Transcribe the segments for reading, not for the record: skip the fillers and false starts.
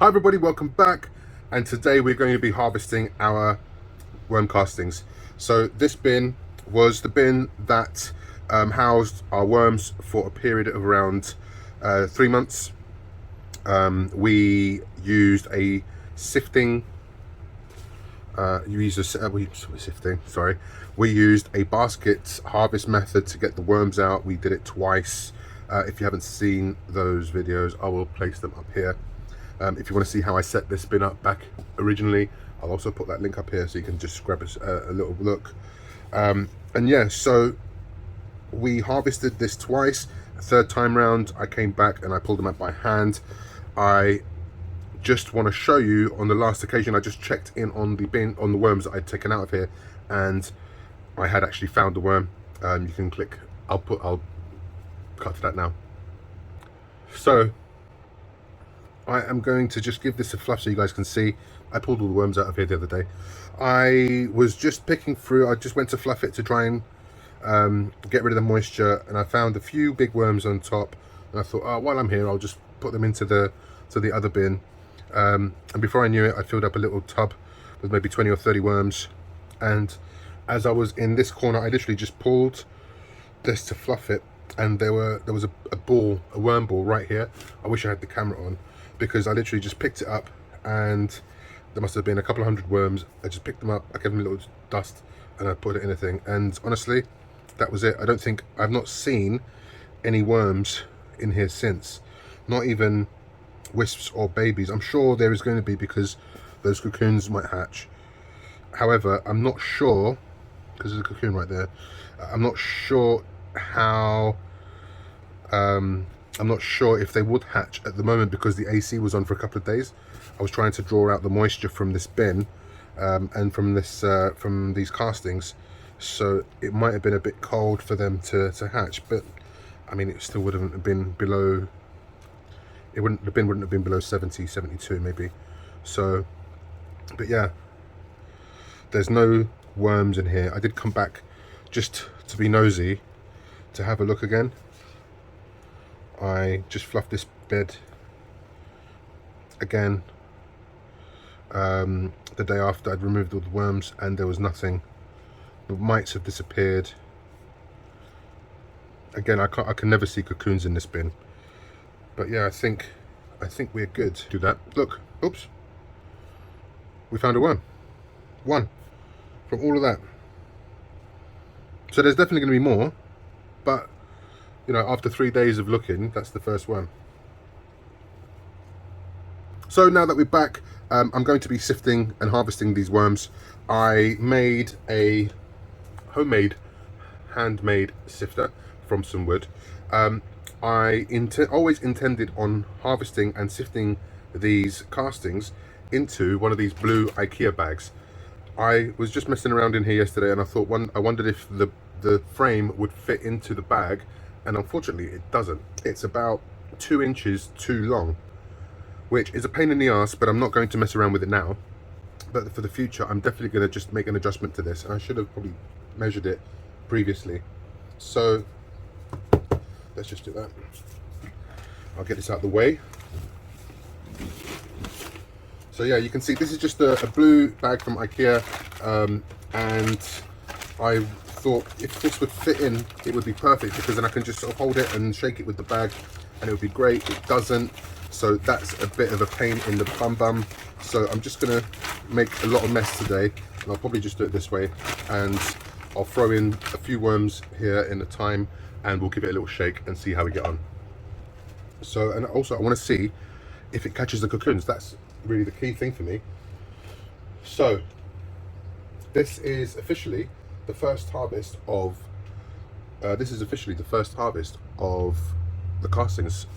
Hi everybody, welcome back, and today we're going to be harvesting our worm castings. So this bin was the bin that housed our worms for a period of around 3 months. We used a sifting we used a basket harvest method to get the worms out. We did it twice. If you haven't seen those videos, I will place them up here. If you want to see how I set this bin up back originally, I'll also put that link up here so you can just grab a little look. And yeah, so we harvested this twice. A third time round, I came back and I pulled them out by hand. I just want to show you, on the last occasion I just checked in on the bin, on the worms that I'd taken out of here, and I had actually found the worm. You can click, I'll cut to that now. So I am going to just give this a fluff so you guys can see. I pulled all the worms out of here the other day. I was just picking through, I just went to fluff it to try and get rid of the moisture, and I found a few big worms on top, and I thought, oh, while I'm here I'll just put them into the other bin. And before I knew it, I filled up a little tub with maybe 20 or 30 worms, and as I was in this corner I literally just pulled this to fluff it, and there was a worm ball right here. I wish I had the camera on, because I literally just picked it up and there must have been a couple of hundred worms. I just picked them up, I gave them a little dust, and I put it in a thing, and honestly that was it. I've not seen any worms in here since, not even wisps or babies. I'm sure there is going to be, because those cocoons might hatch. However, I'm not sure, because there's a cocoon right there, I'm not sure how I'm not sure if they would hatch at the moment, because the AC was on for a couple of days. I was trying to draw out the moisture from this bin and from these castings, so it might have been a bit cold for them to hatch. But I mean, it still wouldn't have been below, the bin wouldn't have been below 70, 72 maybe. So, but yeah, there's no worms in here. I did come back just to be nosy, to have a look again. I just fluffed this bed again the day after I'd removed all the worms, and there was nothing. The mites have disappeared. Again, I can never see cocoons in this bin. But yeah, I think we're good. Do that. Look, oops. We found a worm. One from all of that. So there's definitely going to be more, but you know, after 3 days of looking, that's the first one. So now that we're back, I'm going to be sifting and harvesting these worms. I made a homemade, handmade sifter from some wood. I always intended on harvesting and sifting these castings into one of these blue IKEA bags. I was just messing around in here yesterday, and I wondered if the frame would fit into the bag, and unfortunately it doesn't. It's about 2 inches too long, which is a pain in the ass, but I'm not going to mess around with it now. But for the future, I'm definitely going to just make an adjustment to this, and I should have probably measured it previously. So let's just do that. I'll get this out of the way. So yeah, you can see this is just a blue bag from IKEA, and I thought if this would fit in, it would be perfect, because then I can just sort of hold it and shake it with the bag and it would be great. It doesn't, so that's a bit of a pain in the bum. So I'm just gonna make a lot of mess today, and I'll probably just do it this way, and I'll throw in a few worms here in the time, and we'll give it a little shake and see how we get on. So, and also I want to see if it catches the cocoons. That's really the key thing for me. So this is officially the first harvest of the castings.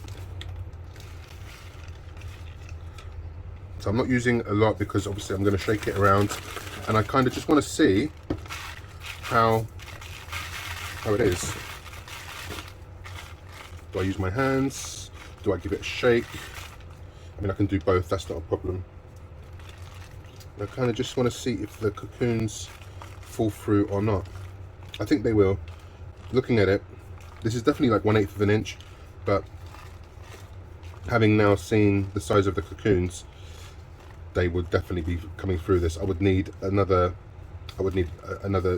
So I'm not using a lot, because obviously I'm going to shake it around, and I kind of just want to see how it is. Do I use my hands? Do I give it a shake? I mean, I can do both, that's not a problem. I kind of just want to see if the cocoons fall through or not. I think they will. Looking at it, this is definitely like 1/8 of an inch, but having now seen the size of the cocoons, they would definitely be coming through this. I would need another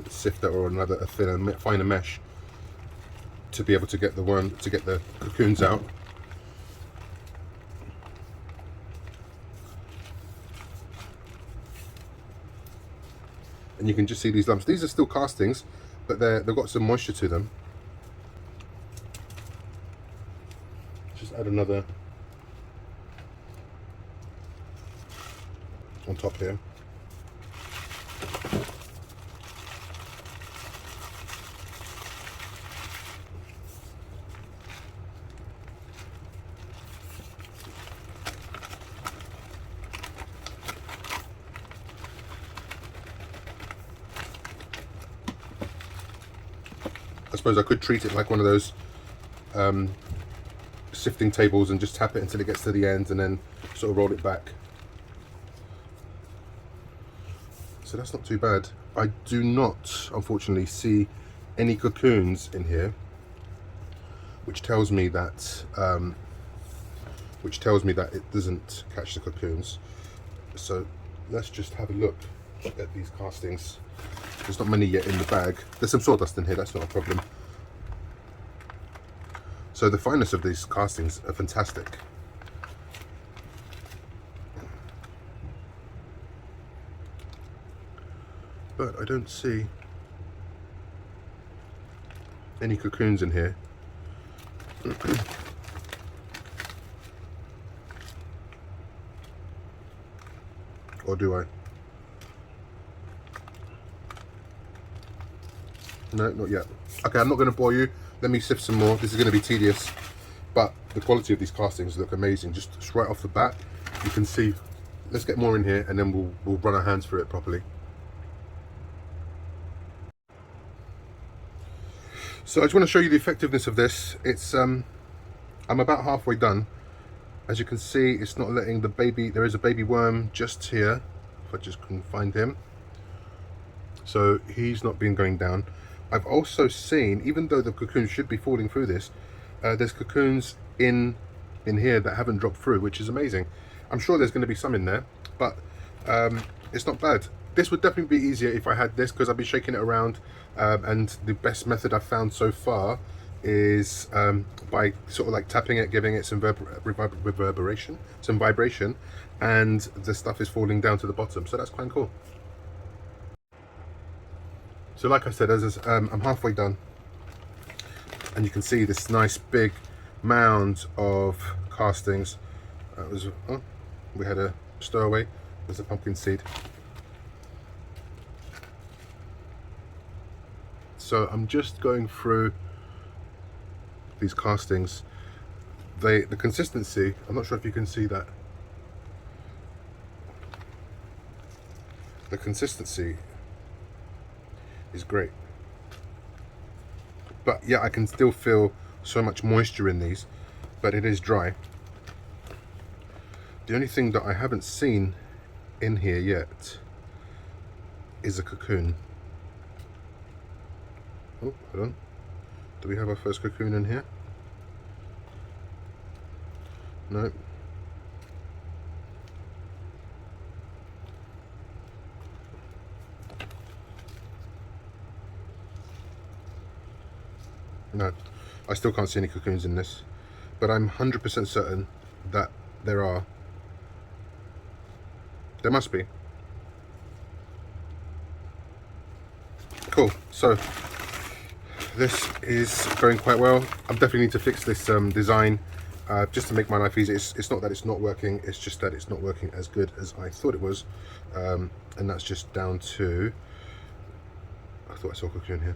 sifter or a finer mesh to be able to get the cocoons out. And you can just see these lumps. These are still castings, but they've got some moisture to them. Just add another on top here. I suppose I could treat it like one of those sifting tables and just tap it until it gets to the end and then sort of roll it back. So that's not too bad. I do not, unfortunately, see any cocoons in here, which tells me that it doesn't catch the cocoons. So let's just have a look at these castings. There's not many yet in the bag. There's some sawdust in here, that's not a problem. So the fineness of these castings are fantastic. But I don't see any cocoons in here. Or do I? No, not yet. Okay, I'm not going to bore you. Let me sift some more. This is going to be tedious, but the quality of these castings look amazing. Just right off the bat, you can see. Let's get more in here, and then we'll run our hands through it properly. So I just want to show you the effectiveness of this. It's I'm about halfway done. As you can see, it's not letting the baby. There is a baby worm just here. If I just can find him. So he's not been going down. I've also seen, even though the cocoons should be falling through this, there's cocoons in here that haven't dropped through, which is amazing. I'm sure there's going to be some in there, but it's not bad. This would definitely be easier if I had this, because I've been shaking it around, and the best method I've found so far is by sort of like tapping it, giving it some reverberation, some vibration, and the stuff is falling down to the bottom. So that's quite cool. So like I said, I'm halfway done, and you can see this nice big mound of castings. We had a stowaway. There's a pumpkin seed. So I'm just going through these castings. The consistency, I'm not sure if you can see that. The consistency is great, but yeah, I can still feel so much moisture in these, but it is dry. The only thing that I haven't seen in here yet is a cocoon. Oh, hold on. Do we have our first cocoon in here? No. No, I still can't see any cocoons in this, but I'm 100% certain that there are. There must be. Cool. So this is going quite well. I definitely need to fix this design just to make my life easier. It's not that it's not working, it's just that it's not working as good as I thought it was, and that's just down to, I thought I saw a cocoon here,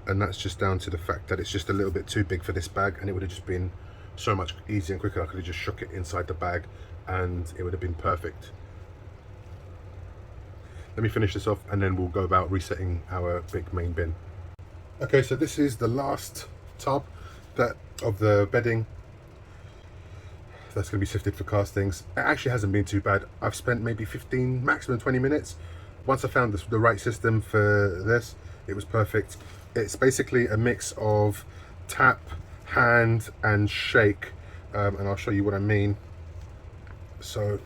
and that's just down to the fact that it's just a little bit too big for this bag, and it would have just been so much easier and quicker. I could have just shook it inside the bag and it would have been perfect. Let me finish this off and then we'll go about resetting our big main bin. Okay, so this is the last tub of the bedding that's going to be sifted for castings. It actually hasn't been too bad. I've spent maybe 15, maximum 20 minutes. Once I found the right system for this, it was perfect. It's basically a mix of tap, hand and shake and I'll show you what I mean. So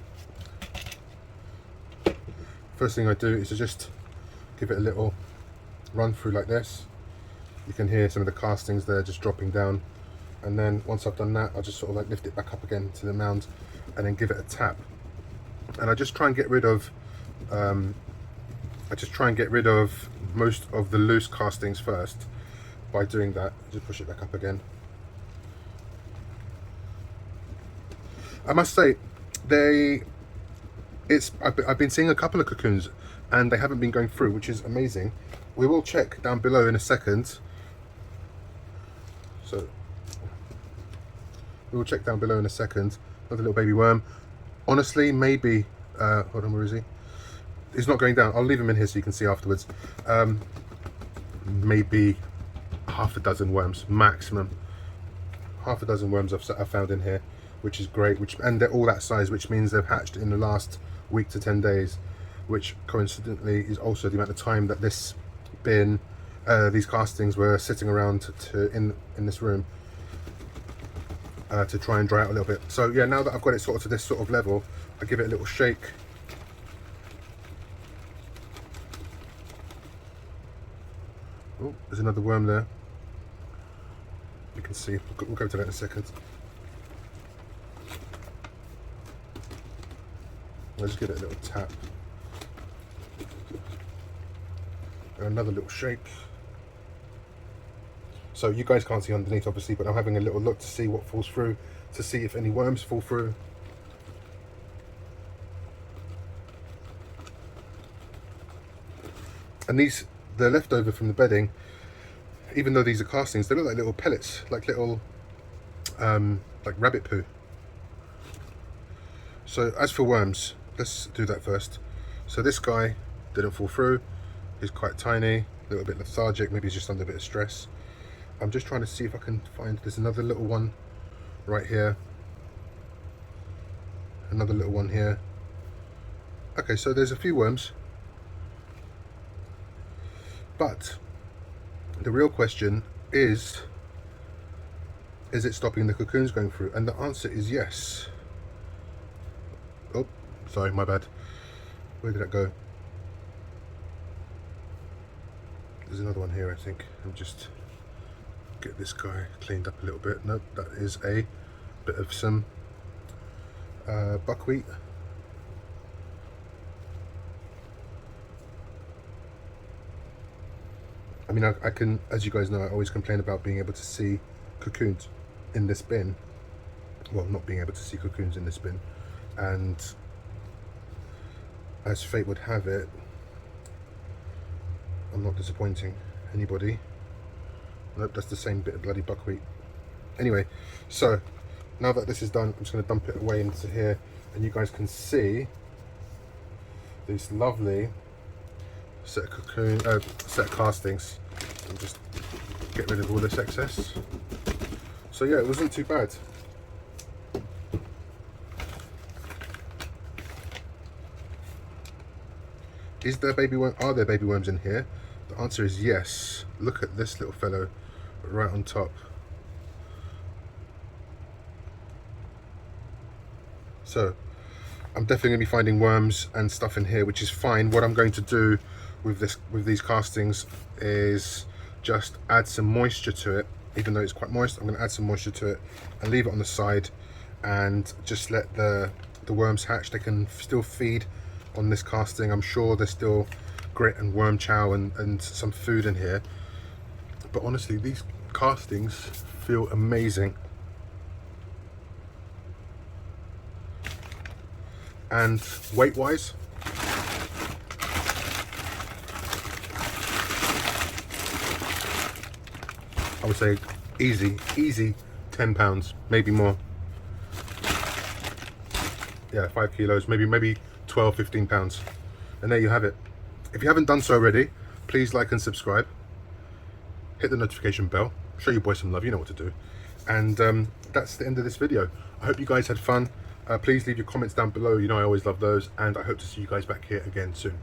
first thing I do is to just give it a little run through like this. You can hear some of the castings there just dropping down, and then once I've done that, I'll just sort of like lift it back up again to the mound and then give it a tap. And I just try and get rid of most of the loose castings first by doing that. Just push it back up again. I must say, I've been seeing a couple of cocoons and they haven't been going through, which is amazing. We will check down below in a second. So we will check down below in a second. Another little baby worm. Honestly, maybe hold on, where is he? He's not going down. I'll leave him in here so you can see afterwards. Maybe half a dozen worms maximum. Half a dozen worms I've found in here, which is great. And they're all that size, which means they've hatched in the last week to 10 days, which coincidentally is also the amount of time that this bin, these castings were sitting around in this room to try and dry out a little bit. So yeah, now that I've got it sort of to this sort of level, I give it a little shake. Oh, there's another worm there. You can see. We'll go to that in a second. I'll just give it a little tap. And another little shake. So you guys can't see underneath obviously, but I'm having a little look to see what falls through, to see if any worms fall through. And they're left over from the bedding. Even though these are castings, they look like little pellets, like little like rabbit poo. So as for worms, let's do that first. So this guy didn't fall through. He's quite tiny, a little bit lethargic, maybe he's just under a bit of stress. I'm just trying to see if I can find, there's another little one right here. Another little one here. Okay, so there's a few worms. But the real question is it stopping the cocoons going through? And the answer is yes. Oh, sorry, my bad. Where did that go? There's another one here, I think. I'll just get this guy cleaned up a little bit. Nope, that is a bit of some buckwheat. I mean, I can, as you guys know, I always complain about being able to see cocoons in this bin. Well, not being able to see cocoons in this bin. And as fate would have it, I'm not disappointing anybody. Nope, that's the same bit of bloody buckwheat. Anyway, so now that this is done, I'm just going to dump it away into here, and you guys can see this lovely set of castings, and just get rid of all this excess. So yeah, it wasn't too bad. Are there baby worms in here? The answer is yes. Look at this little fellow right on top. So I'm definitely going to be finding worms and stuff in here, which is fine. What I'm going to do with these castings is just add some moisture to it. Even though it's quite moist, I'm going to add some moisture to it and leave it on the side and just let the worms hatch. They can still feed on this casting. I'm sure there's still grit and worm chow and some food in here. But honestly, these castings feel amazing. And weight wise, I would say easy 10 pounds, maybe more. Yeah, 5 kilos, maybe 12, 15 pounds. And there you have it. If you haven't done so already, please like and subscribe. Hit the notification bell. Show your boy some love, you know what to do. And that's the end of this video. I hope you guys had fun. Please leave your comments down below. You know I always love those. And I hope to see you guys back here again soon.